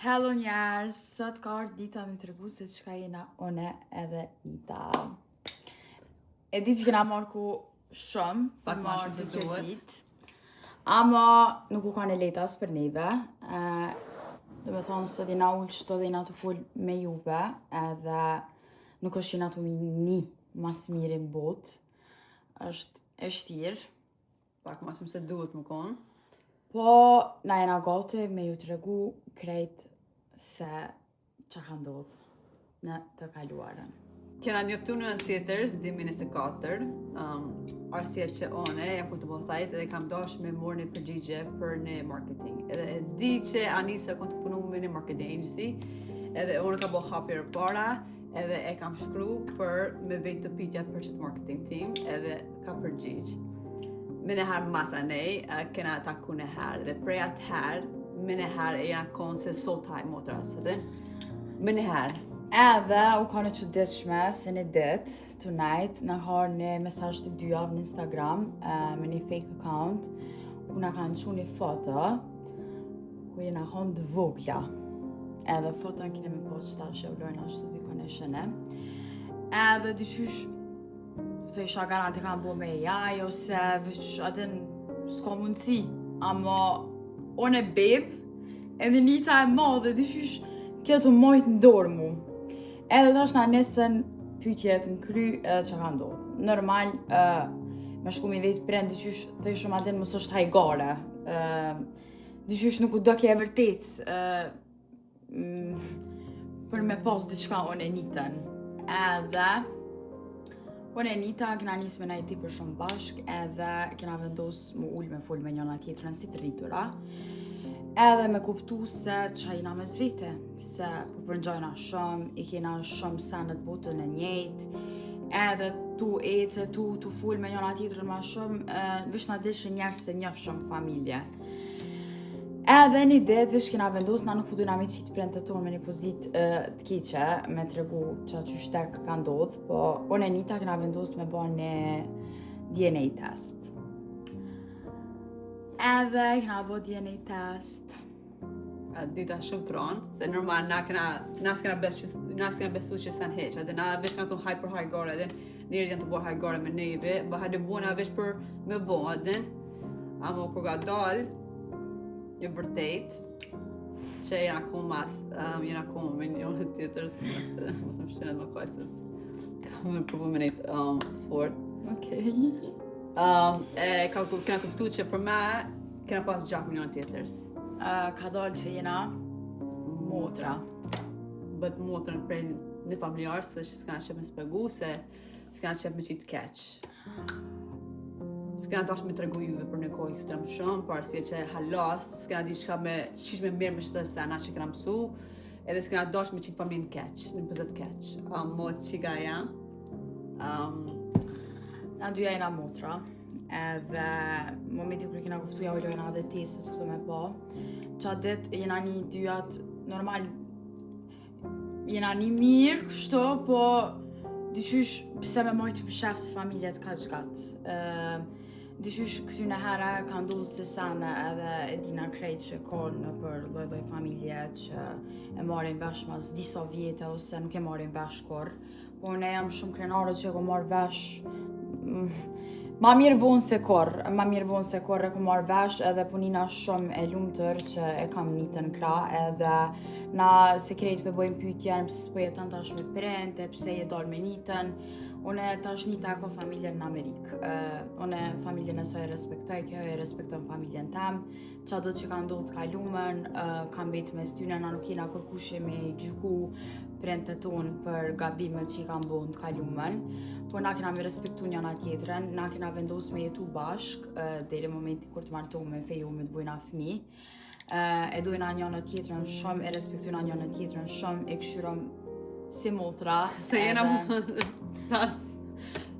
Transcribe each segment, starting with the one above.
Hello njerëz, sot ka ardhur dita me tregu se çka jena one edhe Nita. E di që kena marrë ku shumë, Pak ma shumë të të duhet. ditë. Ama nuk u kanë lehtë as për neve. Do me thonë sot jena ullë qëto dhe jena të full me juve, edhe nuk është jena të një mas mirë në botë. Është e shtirë. Pak ma shumë se duhet më konë. Po, na jena gati me ju tregu krejt se që ka ndodhë në të kaluarën. Kena njoftu në tjetër, 2024, arsye që one, jam ku të po thajt, edhe kam dash me morë një përgjigje për një marketing. Edhe e di që Anisa kon të punu me një marketing agency, edhe unë ka bo hapjer para, edhe e kam shkru për me vetë të pitja për qëtë marketing team, edhe ka përgjigj. Me nëherë masa nej, kena taku nëherë, dhe prej atëherë, me nëherë e janë konë se sot haj motra, se dhe me nëherë. Edhe u ka në çuditshme se një ditë, tonight, në harë një mesazh të dyjavë në Instagram me një fake account, ku na kanë çu një foto, ku jena hon të vogla. Edhe foton kine me post qëta shëvlojnë ashtu dikon e shëne. Edhe dyqysh, të isha garanti kanë bo me AI, ose veç atin s'ka mundësi, ama on e beb, edhe Nita e madhe, dyqysh kjo të mojt në dorë mu. Edhe tash na nesën pyetjet në kry edhe që ka ndodhë. Normal, me shku mi vetë prend, dyqysh të ishëm atin mos është hajgare. Dyqysh nuk u do kje e vërtet për me pas diçka on e Nitën. Edhe unë e Nita kena nisë me najti për shumë bashk, edhe kena vendos mu ullë me full me njëna tjetrën si të rritura, edhe me kuptu se qa jena me zvete, se po përngjojna shumë, i kena shumë senet botën e njejt, edhe tu ece, tu full me njëna tjetrën ma shumë, vish na dishe njerë se njëf shumë familje. Edhe një ditë vish kena vendos, na nuk përdojna me qitë prente tonë me një pozit të keqe, me të regu që qyshtek ka ndodhë, po unë e Nita kena vendos me bo një DNA test. Edhe kena bo DNA test. Dita shumë tronë, se normal na s'kena besu që sen heq, edhe na vesh kanë të haj për hajgore, edhe njerët janë të bo hajgore me neve, ba hajde bona vesh për me bo, edhe, ama kur ka dalë, një vërtet, që jena konë me njënë tjetër, mos më shqenet më kajsës, kam më përbu me nejtë fort. Okej. Kena kuptu që për me, kena pas gjak me njënë tjetërës. Ka dalë që jena motra. Bët motrën prej një familjarë, se që s'kena qep me spegu, se s'kena qep me qitë keq. S'kena dash me tregu juve për një kohë ekstrem shumë, për arsye që halas, s'kena di qish me mirë me qëtë sena që kena mësu, edhe s'kena dash me qitë familjen keq, me pëzet keq. Mo qiga jam. Na dyja jena motra, edhe momenti kërë kena kuptu ja ullojna dhe testet këto me po. Qa dit jena një dyjat normal, jena një mirë kështu, po dyqysh pse me mojtë më shef të familjet ka gjgat. Dyqysh këty në hera ka ndodhë se sana edhe e dina krejt që konë në për loj familje që e marin vesh mas disa vjete ose nuk e marin vesh kur. Po ne jam shumë krenare që e ko marrë vesh ma mirë vonë se kur e ko marrë vesh edhe punina shumë e lumëtër që e kam Nitën kra edhe na se krejt për bojmë pyetjen pëse s'po jeton tash me prente, pëse je dal me Nitën. Une tash Nita ka familjen në Amerikë. Une familjen e saj e respektoj, kjo e respekton familjen tem. Qa do që ka ndodhë kalumen, kam betë me styne, na nuk jena kërkushe me gjyku prente tonë për gabimet që i kam bo në kalumen. Po na kena me respektu njëna tjetërën, na kena vendos me jetu bashk, deri momenti kur të martohme me feju me të bojna fmi. E dojna njëna tjetërën shumë, e respektojna njëna tjetërën shumë, e këshyrom si motra. Se jena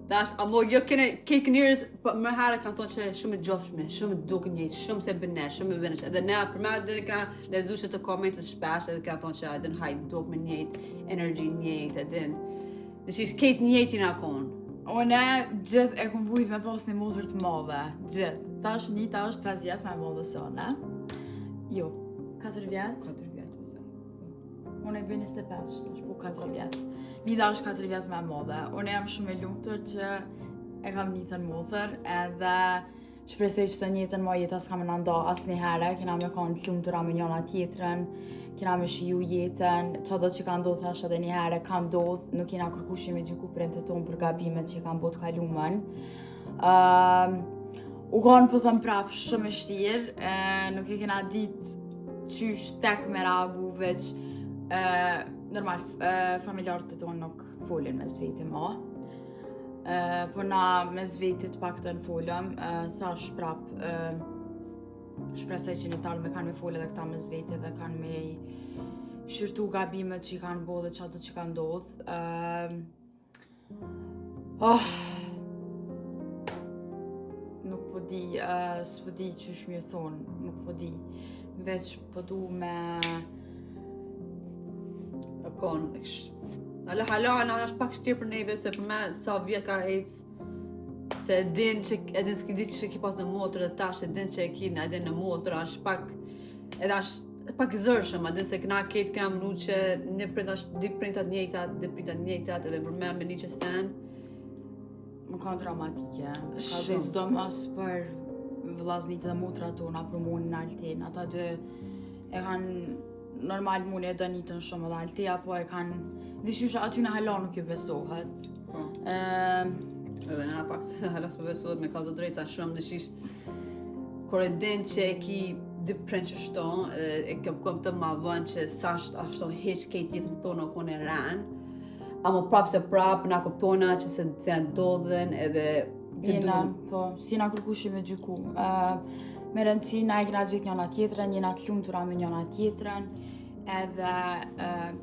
Dash, amo jo kejtë njërës më herë kanë tonë që shumë të gjofshme, shumë të duke njëjtë, shumë se bënesh, shumë e bënesh. Edhe ne, për me edhe kena lezu që të komentet shpesh, edhe kena tonë që edhe në hajtë duke me njëjtë, energji njëjtë, edhe dhe që kejtë njëjtë jena konë. Une gjithë e kom vujt me pas një motër të madhe, gjithë. Tash Nita është 5 vjetë me madhe se one. Jo, 4 vjetë. 4 vjetë, unë e bëj 25, po 4 vjet. Nita është 4 vjet më e madhe. Unë jam shumë e lumtur që e kam Nitën motër, edhe shpresoj që të njëjtën më jeta s'kam më nda asnjëherë, kena me kanë të lumtura me njëra tjetrën, kena me shiju jetën, çdo që ka ndodhur thash edhe një herë ka ndodhur, nuk kena kërkuar me gjyku prindërit tonë për gabimet që kanë bërë të kaluamën. U kanë po thëm prapë shumë e vështirë, nuk e kena ditë qysh tek me reagu veç normal familjarët e tonë nuk folin me zveti më. Po na me zvetit pak të në folëm, thash prap, shpresoj që një talë me kanë me folë edhe këta me zvetit dhe kanë me shërtu gabimet që i kanë bo dhe qato që kanë ndodhë. Nuk po di, s'po di qysh mi thonë, nuk po di, veç po du me... Hala, është pak shtirë për neve, se për me sa vjet ka ecë, se edhin s'ki ditë që ki pas në motër dhe tash, edhin që e ki në edhin në motër, është pak, edhe është pak zërshëm, edhin se këna ketë kam nu që një printat njejtat, edhe për me një që sen. Më kanë dramatike, ka dhe zdo mos për vllaznit dhe motra tona, për munin në Altin, ata dy e kanë normal muni e dënitën shumë dhe Altia, po e kanë dishusha aty në hala nuk ju besohet. Edhe në pak se hala s'po besohet me ka të drejta shumë dëshish kur e din që e ki dy prind që shton, e kom të ma vën që sasht ashtu heq kejt jetën tonë kone ranë, ama prap se prap na kuptona që se ndodhen edhe jena, po, si na kërkushi me gjyku. Me rëndësi, na e kena gjithë njëna tjetrën, jena të lumtura me njëna tjetrën, edhe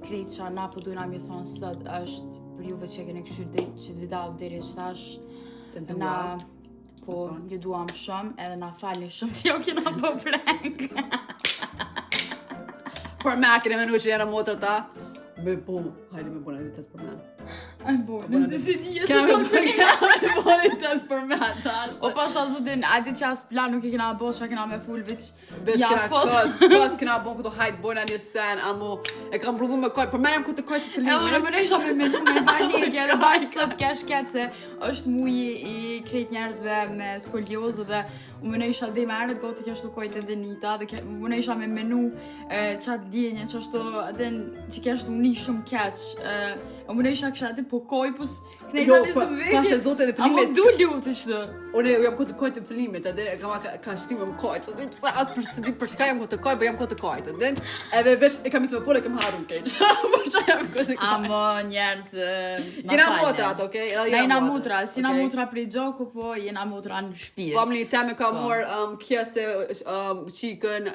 krejt që na po dujna mi thonë sot është për juve që kene këshyrë që të vidau deri qëtash, na po ju duam shumë, edhe na falni shumë që jo kena po prank. Por me kene menu që jena motër ta, me po, hajde me bona një test për me. Po, nëse si dhjetë Kena me bona një test për me, ta është. O pasha zotin, ajde që as plan nuk e kena bo, që kena me full veç kena kod kena bon këto hajt bona një sen, amo e kam provu me koj, për me jam këtë koj të fillimit. Edhe unë më isha me menu me panikë, edhe bashkë sot kesh ketë se është muji i krejt njerëzve me skoliozë dhe unë isha dhe me erët goti kështu kojt edhe Nita dhe unë isha me menu qatë djenje që është që kështu një shumë keq. Unë isha kësha ati po koj, pos knejta një së vekje. Pashe zote dhe fillimit. Amo du lutë ishte. Unë jam këtë kojt të fillimit, edhe ka shtime më kojt, që dhe pësa asë për çka jam këtë kojt, bë jam këtë kojt, edhe vesh e kam isë me fol e kam harun keq. Përsa jam këtë kojt. Amo njerës, jena motrat, okej? Jena motra, si na motra prej gjoku, po jena motra në shpirë. Po një teme ka morë kjese qikën,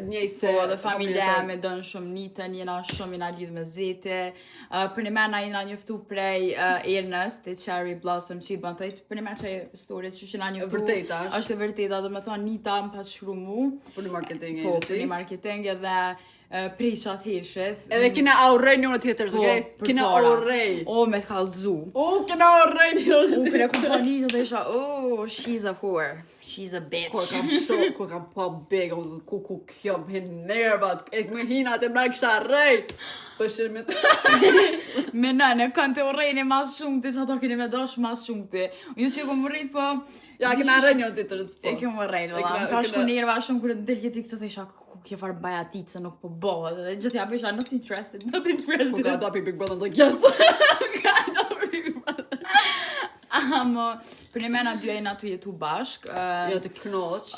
njëjse... Po, dhe familja me dënë shumë Nitën, jena shumë jena lidhë me zvete. Për një mena jena njëftu prej Ernës, të Cherry Blossom që i bën thejt, për një me që e storit që jena njëftu... Vërteta është. është e vërteta, do me thonë Nita më pa të shkru mu. Për një marketing Po, për një marketing edhe prej qatë hirshit. Edhe kina aurej njënë tjetër, okej? Kina aurej. O, me të kalëdzu. O, kina aurej njënë tjetër. U, për e kompani të dhe isha, oh, she's a whore. She's a bitch. Kur kam shok, kur kam pa beg, ku kjo më hin nervat, e më hinat e më kisha rej. Po shërmit. Me nënë, kanë të urejnë mas shumë të që ato keni me dosh mas shumë të. Ju që kom rrit, po... Ja, kena rej një të tërës, po. E kom rrit, valla. Më ka shku nerva shumë kërë në delje këtë të isha, kjo farë baja ti se nuk po bëhet. Dhe gjithja për isha, not interested. Po ka dopi Big Brother në yes. Ka dopi Big Brother. Amo, për një mena dy e na tu jetu bashk. Ja të knoq.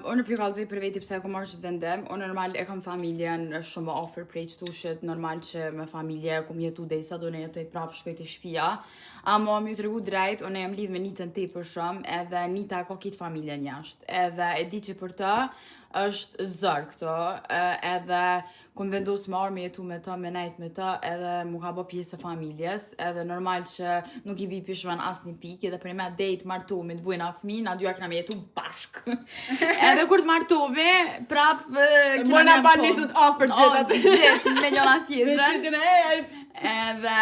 Unë për kalëzij për veti pse e kom marrë që të vendem. Unë normal e kam familjen shumë offer prej qëtushit. Normal që me familje kom jetu dhe isa do ne jetoj prapë shkoj të shpia. Amo, mi të regu drejt, unë e jam lidh me Nitën te për shumë, edhe Nita ka kitë familjen jashtë. Edhe e di që për të është zërë këto, edhe kom vendosë më arë me jetu me të, me nejt me të, edhe mu ka bo pjesë e familjes, edhe normal që nuk i bi pishman as një pikë, edhe për një me dejt martomi të bujna fmi, na dyja kena me jetu bashk. Edhe kur të martomi, prap... Bojna ba nisët offer gjithat. Gjithë, me njona tjetër. Me qitën e... Edhe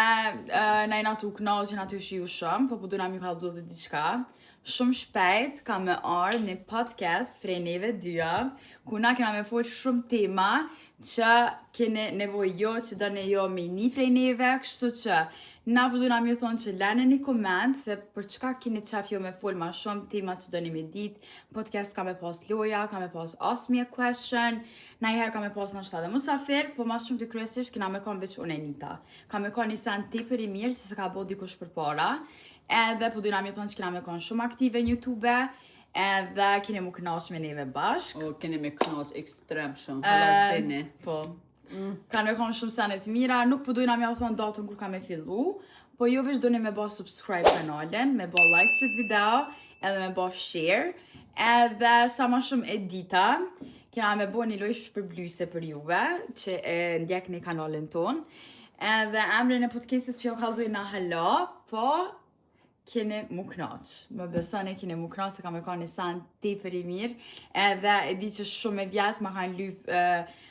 na i natu knoqin aty shiu shumë, po duna mi ka dhe diçka. shumë shpejt ka me ardhë një podcast prej neve dyja, ku na kena me folë shumë tema që kene nevojë jo që do ne jo me një prej neve, kështu që na përdu na mi thonë që lene një koment se për çka keni qef jo me folë ma shumë tema që do një me ditë. Podcast ka me pas loja, ka me pas ask me a question, na i herë ka me pas në shtatë musafir, po ma shumë të kryesisht kena me kanë veç unë e Nita. Ka me kanë një sen tepër i mirë që se ka bo dikush për para, edhe përdu na mi thonë që kena me kanë shumë aktive në YouTube, edhe keni mu kënaqsh me neve bashk. O, keni me kënaqsh ekstrem shumë, halas dini. Po. Kanë me kanë shumë senet mira, nuk po dojna me au thonë datën kur ka me fillu, po jo veç doni me ba subscribe kanalen, me ba like qëtë video, edhe me ba share, edhe sa ma shumë edita, kena me bo një loj shpërblyse për juve, që ndjek një kanalin ton, edhe emrin e podcastis pjo kalzoj na hala, po keni mu knaq. Më besoni keni mu knaq se ka me ka një san tepër i mirë, edhe e di që shumë e vjetë ma kanë lyp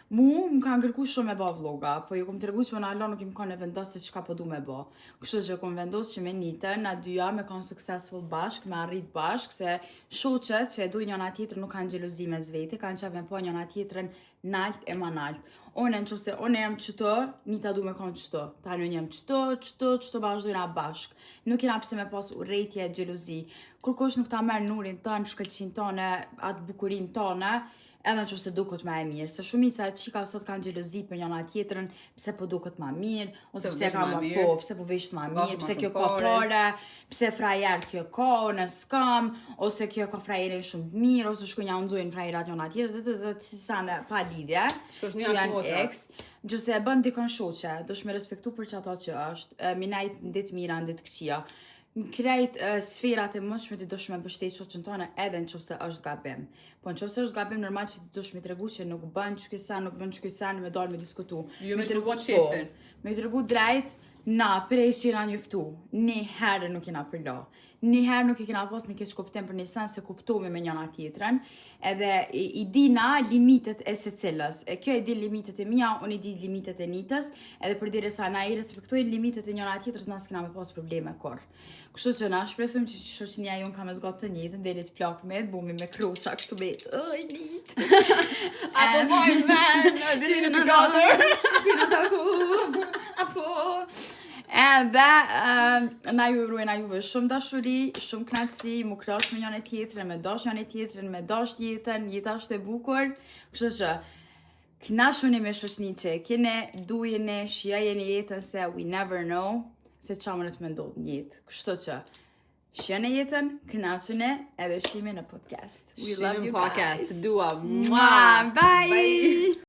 më kanë kërku shumë me ba vloga, po ju kom të regu që unë Allah nuk im kanë vendos se qka po du me ba. Kështu që kom vendos që me Nitën, na dyja me kanë successful bashk, me arrit bashk, se shoqet që e du njëna tjetër nuk kanë gjelozi me zveti, kanë qef me po njëna tjetërën nalt e ma nalt. One në qëse, one jam qëto, Nita du me kanë qëto. Ta në jam qëto bashkëdojna bashk. Nuk jena pse me pas urejtje, gjelozi. Kur kosh nuk ta merë nurin tënë, shkëllqin tëne, atë bukurin tëne, edhe në që se dukët ma e mirë, se shumica e qika sot kanë gjelozi për njëna tjetërën, pse po dukët ma mirë, ose pse ka ma po, pse po vishët ma mirë, pse kjo ka pare, pse frajer kjo ka, në skam, ose kjo ka frajerin shumë mirë, ose shku një nëzojnë frajerat njëna tjetër, të sane pa lidhje, që janë ex, gjëse e bën dikon shoqe, do shme respektu për që ato që është, minajt në ditë mira, në ditë këqia. Në krejt sferat e mëshme të dosh me bështet shoqën tonë edhe në qofse është gabim. Po në qofse është gabim normal që të dosh me të regu që nuk bën që kësa, nuk bën që kësa, me dalë me diskutu. Jo me të regu qeftin. Me të regu drejt, na prej që jena njëftu, një herë nuk jena përla. Një herë nuk i kena pas një keq kuptim për një sen se kuptome me njëna tjetrën, edhe i dina limitet e se cilës. E kjo e di limitet e mija, unë i di limitet e Nitës, edhe për dire sa na i respektojnë limitet e njëna tjetrës, na s'kena me pas probleme kur. Kështu që na shpresëm që shoqënia jonë ka me zgatë të njëtën, dhe të plak me të bumi me kroqa kështu betë. Oj, Nitë! Apo moj men, dhe një të gatër! Kina taku! Apo! Edhe na ju urojna juve shumë dashuri, shumë knatësi, mu krash me njën e tjetërën, me dash njën e tjetërën, me dash jetën, jeta është e bukur. Kështu që knashuni me shoqni që kene, dujeni, shijajeni jetën se we never know se qa më në të me ndodhë një jetë. Kështu që shijani jetën, knashuni edhe shimi në podcast. We love you guys. Podcast, dua. Bye!